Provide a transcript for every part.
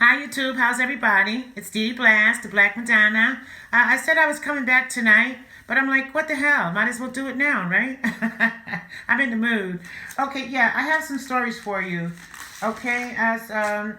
Hi YouTube, how's everybody? It's DEDEBLASS, the Black Madonna. I said I was coming back tonight, but I'm like, what the hell? Might as well do it now, right? I'm in the mood. Okay, yeah, I have some stories for you. Okay, as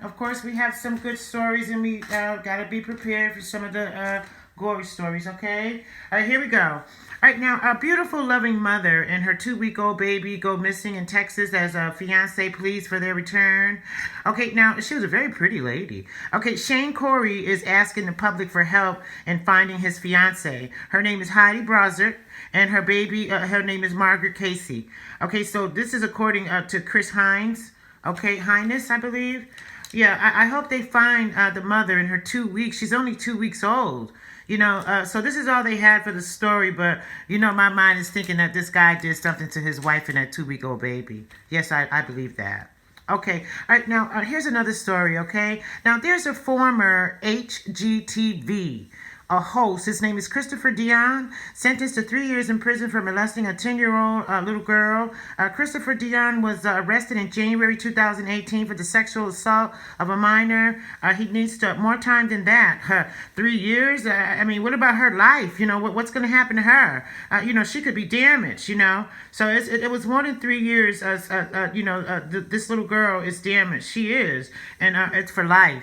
of course we have some good stories, and we gotta be prepared for some of the gory stories. Okay, all right, here we go. All right, now a beautiful, loving mother and her 2-week-old baby go missing in Texas as a fiance pleads for their return. Okay, now she was a very pretty lady. Okay, Shane Corey is asking the public for help in finding his fiance. Her name is Heidi Brossart, and her baby, her name is Margaret Casey. Okay, so this is according to Chris Hines. Okay, Highness, I believe. Yeah, I hope they find the mother in her 2 weeks. She's only 2 weeks old. You know, so this is all they had for the story, but, you know, my mind is thinking that this guy did something to his wife and that 2-week-old baby. Yes, I believe that. Okay, all right, now, here's another story, okay? Now, there's a former HGTV host. His name is Christopher Dion, sentenced to 3 years in prison for molesting a 10-year-old little girl. Christopher Dion was arrested in January 2018 for the sexual assault of a minor. He needs more time than that. 3 years? I mean, what about her life? You know, what's going to happen to her? You know, she could be damaged, you know. So it was more than 3 years. This little girl is damaged. She is. And it's for life.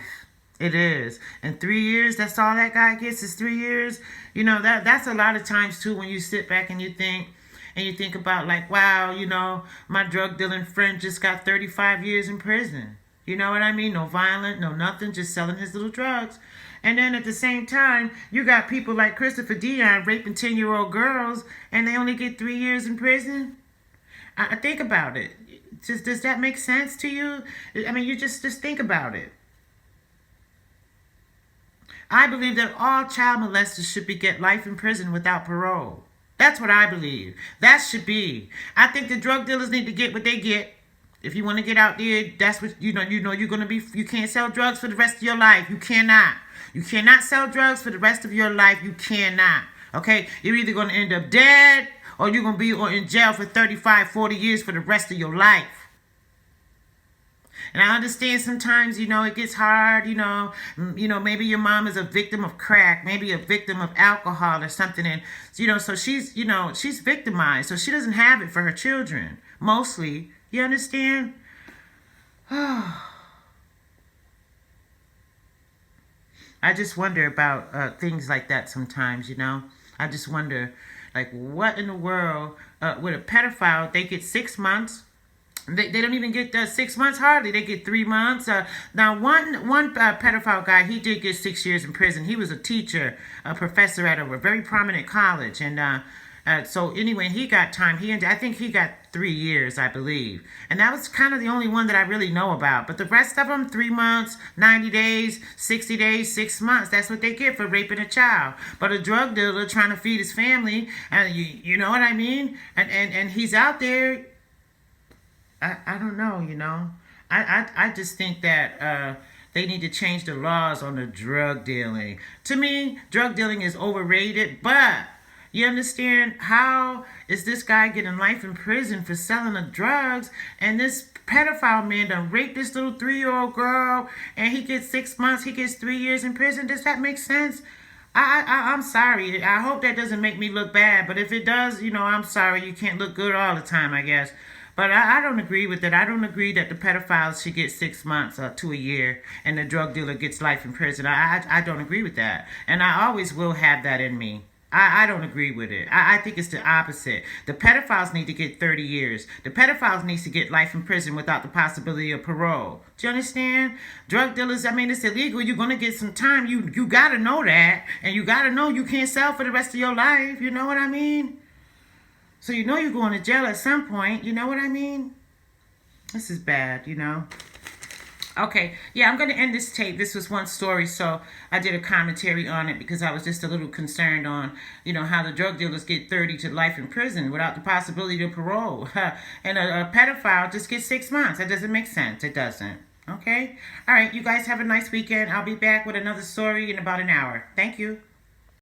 It is. And 3 years, that's all that guy gets is 3 years. You know, that's a lot of times, too, when you sit back and you think about, like, wow, you know, my drug dealing friend just got 35 years in prison. You know what I mean? No violent, no nothing, just selling his little drugs. And then at the same time, you got people like Christopher Dion raping 10-year-old girls, and they only get 3 years in prison. I think about it. Does that make sense to you? I mean, you just think about it. I believe that all child molesters should get life in prison without parole. That's what I believe. That should be. I think the drug dealers need to get what they get. If you want to get out there, that's what you know you're gonna be. You can't sell drugs for the rest of your life. You cannot. You cannot sell drugs for the rest of your life. You cannot. Okay? You're either gonna end up dead or you're gonna be in jail for 35, 40 years for the rest of your life. And I understand sometimes, you know, it gets hard, you know, maybe your mom is a victim of crack, maybe a victim of alcohol or something. And, you know, so she's victimized. So she doesn't have it for her children, mostly. You understand? I just wonder about things like that sometimes, you know. I just wonder, like, what in the world, with a pedophile, they get 6 months. They don't even get 6 months hardly. They get 3 months. Now, one pedophile guy, he did get 6 years in prison. He was a teacher, a professor at a very prominent college. And so anyway, he got time. I think he got 3 years, I believe. And that was kind of the only one that I really know about. But the rest of them, 3 months, 90 days, 60 days, 6 months. That's what they get for raping a child. But a drug dealer trying to feed his family, and you know what I mean? And he's out there. I don't know, you know. I just think that they need to change the laws on the drug dealing. To me, drug dealing is overrated, but you understand, how is this guy getting life in prison for selling the drugs, and this pedophile man done raped this little 3-year-old girl, and he gets 6 months, he gets 3 years in prison? Does that make sense? I'm sorry. I hope that doesn't make me look bad, but if it does, you know, I'm sorry. You can't look good all the time, I guess. But I don't agree with it. I don't agree that the pedophiles should get 6 months to a year and the drug dealer gets life in prison. I don't agree with that. And I always will have that in me. I don't agree with it. I think it's the opposite. The pedophiles need to get 30 years. The pedophiles need to get life in prison without the possibility of parole. Do you understand? Drug dealers, I mean, it's illegal. You're going to get some time. You got to know that. And you got to know you can't sell for the rest of your life. You know what I mean? So you know you're going to jail at some point. You know what I mean? This is bad, you know. Okay, yeah, I'm going to end this tape. This was one story, so I did a commentary on it because I was just a little concerned on, you know, how the drug dealers get 30 to life in prison without the possibility of parole. And a pedophile just gets 6 months. That doesn't make sense. It doesn't. Okay? All right, you guys have a nice weekend. I'll be back with another story in about an hour. Thank you.